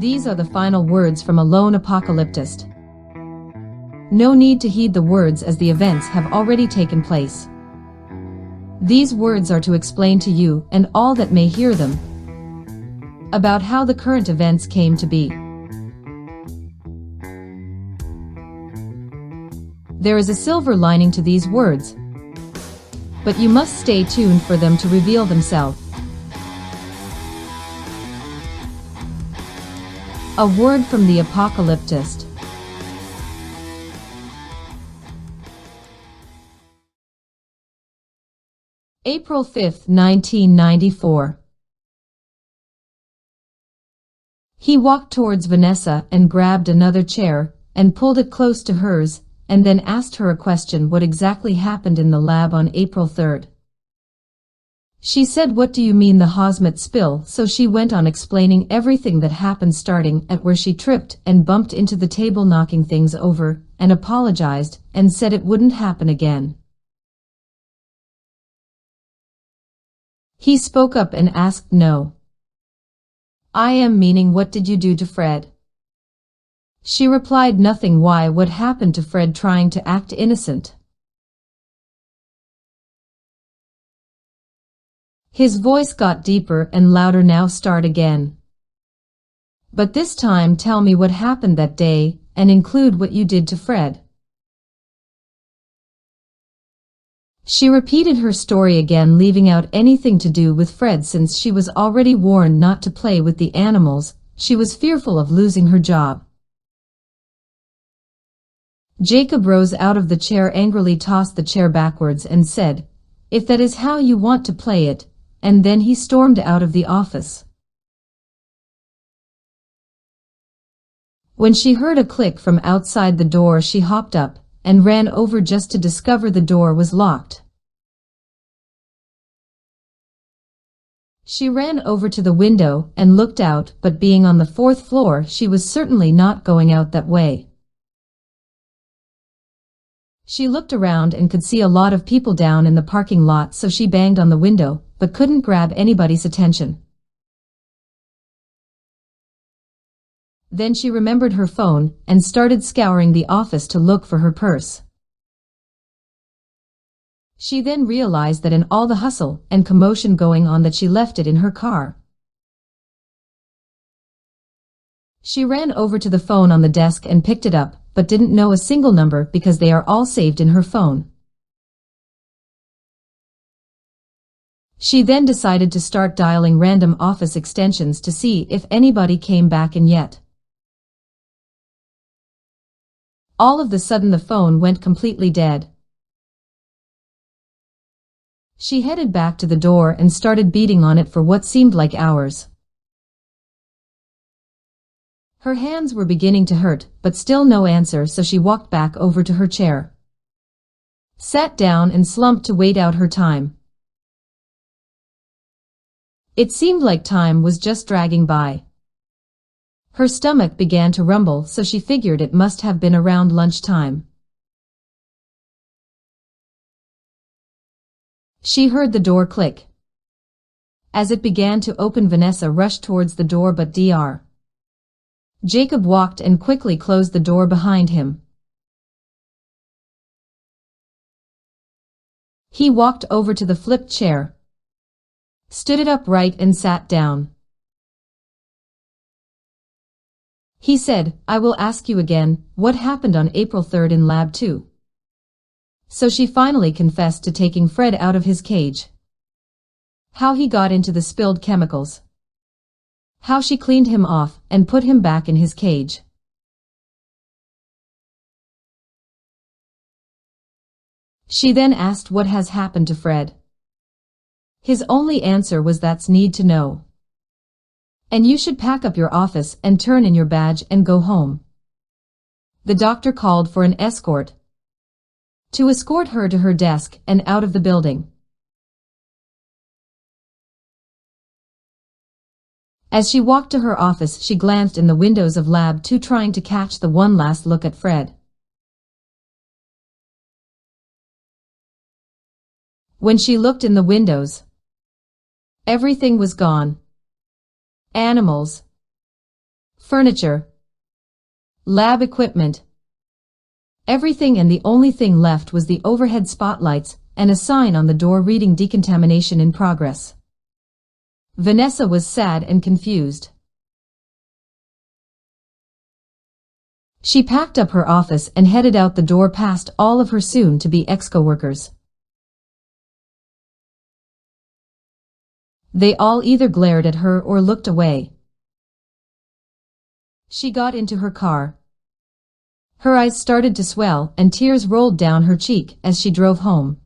These are the final words from a lone apocalyptist. No need to heed the words as the events have already taken place. These words are to explain to you, and all that may hear them, about how the current events came to be. There is a silver lining to these words, but you must stay tuned for them to reveal themselves. A word from the Apocalyptist. April 5, 1994. He walked towards Vanessa and grabbed another chair and pulled it close to hers, and then asked her a question: what exactly happened in the lab on April 3rd? She said, "What do you mean, the hazmat spill?" So she went on explaining everything that happened, starting at where she tripped and bumped into the table, knocking things over, and apologized and said it wouldn't happen again. He spoke up and asked, "No, I am, meaning what did you do to Fred?" She replied, "Nothing." "Why? What happened to Fred?" Trying to act innocent. His voice got deeper and louder. "Now start again. But this time tell me what happened that day, and include what you did to Fred." She repeated her story again, leaving out anything to do with Fred, since she was already warned not to play with the animals. She was fearful of losing her job. Jacob rose out of the chair, angrily tossed the chair backwards and said, "If that is how you want to play it," and then he stormed out of the office. When she heard a click from outside the door, she hopped up and ran over, just to discover the door was locked. She ran over to the window and looked out, but being on the 4th floor, she was certainly not going out that way. She looked around and could see a lot of people down in the parking lot, so she banged on the window, but couldn't grab anybody's attention. Then she remembered her phone and started scouring the office to look for her purse. She then realized that in all the hustle and commotion going on, that she left it in her car. She ran over to the phone on the desk and picked it up, but didn't know a single number because they are all saved in her phone. She then decided to start dialing random office extensions to see if anybody came back in yet. All of a sudden the phone went completely dead. She headed back to the door and started beating on it for what seemed like hours. Her hands were beginning to hurt, but still no answer, so she walked back over to her chair, sat down and slumped to wait out her time. It seemed like time was just dragging by. Her stomach began to rumble, so she figured it must have been around lunchtime. She heard the door click. As it began to open, Vanessa rushed towards the door, but Dr. Jacob walked and quickly closed the door behind him. He walked over to the flipped chair, stood it upright and sat down. He said, "I will ask you again, what happened on April 3rd in Lab 2? So she finally confessed to taking Fred out of his cage. How he got into the spilled chemicals. How she cleaned him off and put him back in his cage. She then asked what has happened to Fred. His only answer was, "That's need to know. And you should pack up your office and turn in your badge and go home." The doctor called for an escort to escort her to her desk and out of the building. As she walked to her office, she glanced in the windows of Lab 2, trying to catch the one last look at Fred. When she looked in the windows, everything was gone. Animals, furniture, lab equipment. Everything, and the only thing left was the overhead spotlights and a sign on the door reading decontamination in progress. Vanessa was sad and confused. She packed up her office and headed out the door past all of her soon-to-be ex-coworkers. They all either glared at her or looked away. She got into her car. Her eyes started to swell and tears rolled down her cheek as she drove home.